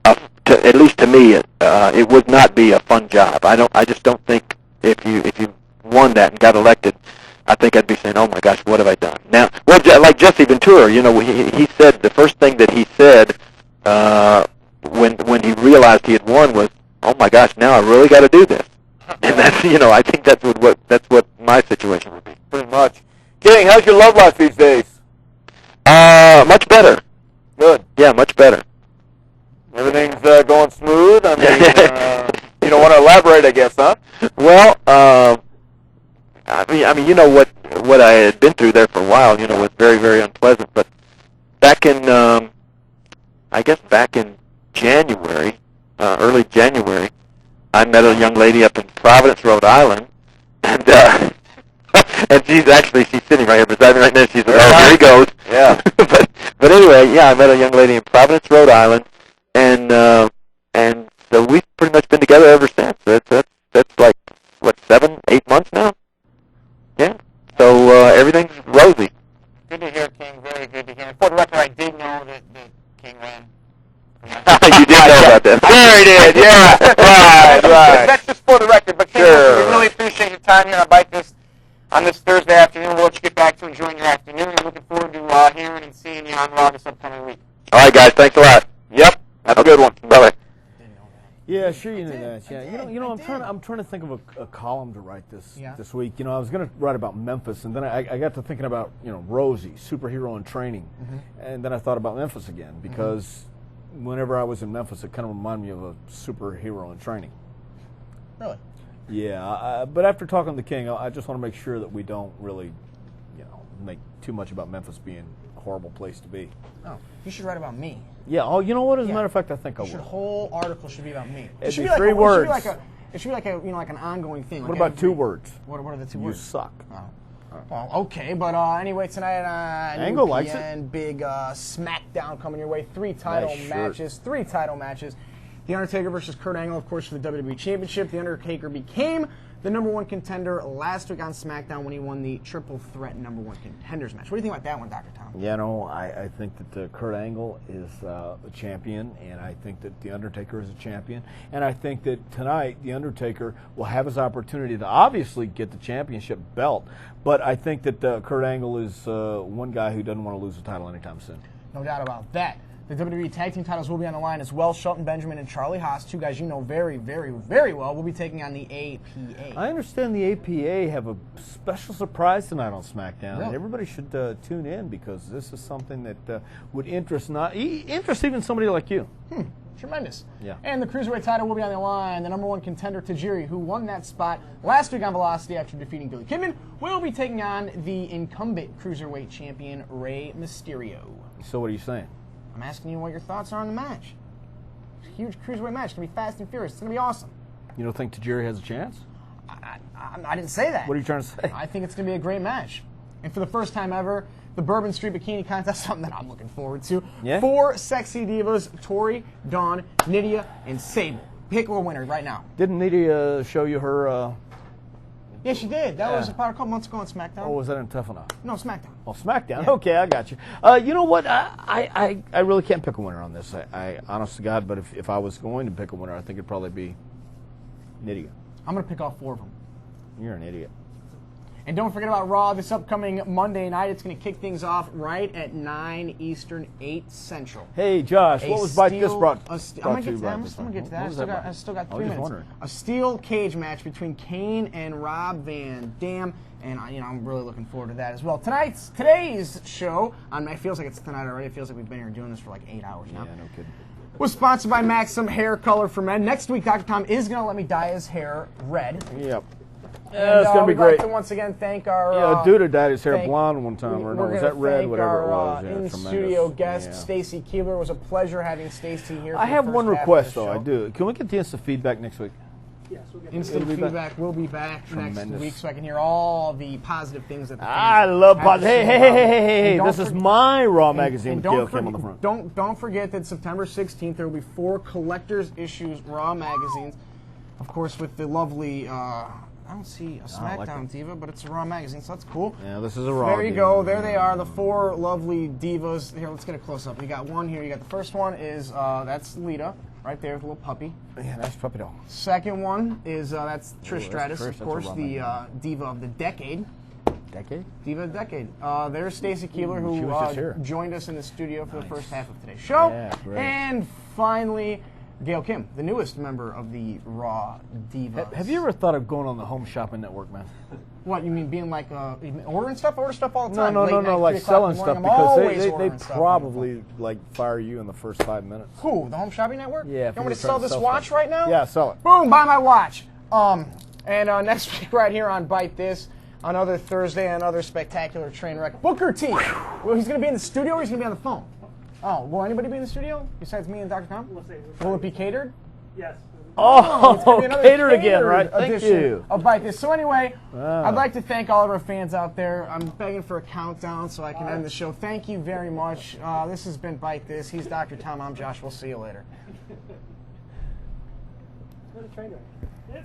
at least to me, it would not be a fun job. I just don't think if you won that and got elected, I think I'd be saying, oh my gosh, what have I done? Now, well, like Jesse Ventura, he said the first thing that he said when he realized he had won was, oh my gosh, now I really got to do this. And that's, I think that's what my situation would be. Pretty much. King, how's your love life these days? Much better. Good. Yeah, much better. Everything's going smooth. I mean, you don't want to elaborate, I guess, huh? Well, I mean, what I had been through there for a while, was very, very unpleasant. But back in, I guess back in January, early January, I met a young lady up in Providence, Rhode Island, and and she's sitting right here beside me right now. She's like, oh, here he goes. Yeah. but anyway, yeah, I met a young lady in Providence, Rhode Island, and so we've pretty much been together ever since. That's like what, 7, 8 months now. Yeah. So everything's rosy. Good to hear, King. Very good to hear. For the record, I did know that King ran. You did know about that. Sure he did, yeah. Right. That's just for the record. But King, Sure. we really appreciate your time here on Bite on this Thursday afternoon. We'll let you get back to enjoying your afternoon. I'm looking forward to hearing and seeing you on Raw this upcoming week. All right, guys. Thanks a lot. Yep. Have a good one. Bye-bye. Yeah, sure you knew that. Yeah, I'm trying to think of a column to write this week. I was going to write about Memphis, and then I got to thinking about Rosie, superhero in training, and then I thought about Memphis again because whenever I was in Memphis, it kind of reminded me of a superhero in training. Really? Yeah, but after talking to the King, I just want to make sure that we don't really, make too much about Memphis being a horrible place to be. Oh, you should write about me. Yeah. Oh, you know what? As a matter of fact, I think I will. The whole article should be about me. It should be 3 words. It should be like an ongoing thing. What about 2 words? What are the 2 You words? suck. Oh. Well, okay, but anyway, tonight Angle likes it. Big SmackDown coming your way. 3 title matches. 3 title matches. The Undertaker versus Kurt Angle, of course, for the WWE Championship. The Undertaker became the #1 contender last week on SmackDown when he won the Triple Threat #1 contenders match. What do you think about that one, Dr. Tom? You know, I think that Kurt Angle is a champion, and I think that The Undertaker is a champion, and I think that tonight The Undertaker will have his opportunity to obviously get the championship belt, but I think that Kurt Angle is one guy who doesn't want to lose the title anytime soon. No doubt about that. The WWE Tag Team titles will be on the line as well. Shelton Benjamin and Charlie Haas, two guys you know very, very, very well, will be taking on the APA. I understand the APA have a special surprise tonight on SmackDown. Really? And everybody should tune in because this is something that would interest even somebody like you. Tremendous. Yeah. And the Cruiserweight title will be on the line. The #1 contender, Tajiri, who won that spot last week on Velocity after defeating Billy Kidman, will be taking on the incumbent Cruiserweight champion, Rey Mysterio. So what are you saying? I'm asking you what your thoughts are on the match. It's a huge Cruiserweight match. It's going to be fast and furious. It's going to be awesome. You don't think Tajiri has a chance? I didn't say that. What are you trying to say? I think it's going to be a great match. And for the first time ever, the Bourbon Street Bikini Contest, something that I'm looking forward to. Yeah? 4 sexy divas, Tori, Dawn, Nydia, and Sable. Pick a winner right now. Didn't Nydia show you her... Yeah, she did. That was about a couple months ago on SmackDown. Oh, was that in Tough Enough? No, SmackDown. Oh, SmackDown. Yeah. Okay, I got you. You know what? I really can't pick a winner on this. I honest to God, but if I was going to pick a winner, I think it'd probably be Nydia. I'm going to pick all 4 of them. You're an idiot. And don't forget about Raw this upcoming Monday night. It's going to kick things off right at 9 Eastern, 8 Central. Hey, Josh, what was Bite This brought I'm going to get to that. I'm going to get to that. I still got 3 minutes. Wondering. A steel cage match between Kane and Rob Van Dam. And I'm really looking forward to that as well. Today's show, it feels like it's tonight already. It feels like we've been here doing this for like 8 hours now. Yeah, no kidding. Was sponsored by Maxim Hair Color for Men. Next week, Dr. Tom is going to let me dye his hair red. Yep. Yeah, it's going to be great. We'd like to once again thank our... a dude dyed his hair blonde one time, or no, was that red, whatever it was. Yeah, in-studio guest, Stacy Keibler. It was a pleasure having Stacy here. I have one request, though. I do. Can we get the instant feedback next week? Yes, we'll get instant feedback. We'll be back next week so I can hear all the positive things that the fans I love positive. Hey, And this is my Raw magazine with Gail Kim on the front. Don't forget that September 16th there will be 4 collector's issues Raw magazines. Of course, with the lovely... I don't see a SmackDown diva, but it's a Raw magazine, so that's cool. Yeah, this is a Raw. There you go. There they are, the 4 lovely divas. Here, let's get a close-up. You got one here. You got the first one is, that's Lita, right there with a little puppy. Yeah, that's puppy dog. Second one is, that's Trish Stratus, Trish. of course, the diva of the decade. Decade? Diva of the decade. There's Stacy Keibler, She was just who here. joined us in the studio for the first half of today's show. Yeah, great. And finally... Gail Kim, the newest member of the Raw Divas. Have you ever thought of going on the Home Shopping Network, man? What, you mean being like, ordering stuff? Order stuff all the time. No, like selling stuff, because they probably like fire you in the first 5 minutes. Who, the Home Shopping Network? Yeah. You want me to sell this watch right now? Yeah, sell it. Boom, buy my watch. And next week right here on Bite This, another Thursday, another spectacular train wreck. Booker T. Well, he's going to be in the studio or he's going to be on the phone? Oh, will anybody be in the studio besides me and Dr. Tom? Will it be catered? Yes. Oh, catered again, right? Thank you. Of Bite This. So anyway, I'd like to thank all of our fans out there. I'm begging for a countdown so I can end the show. Thank you very much. This has been Bite This. He's Dr. Tom. I'm Josh. We'll see you later. What a train wreck.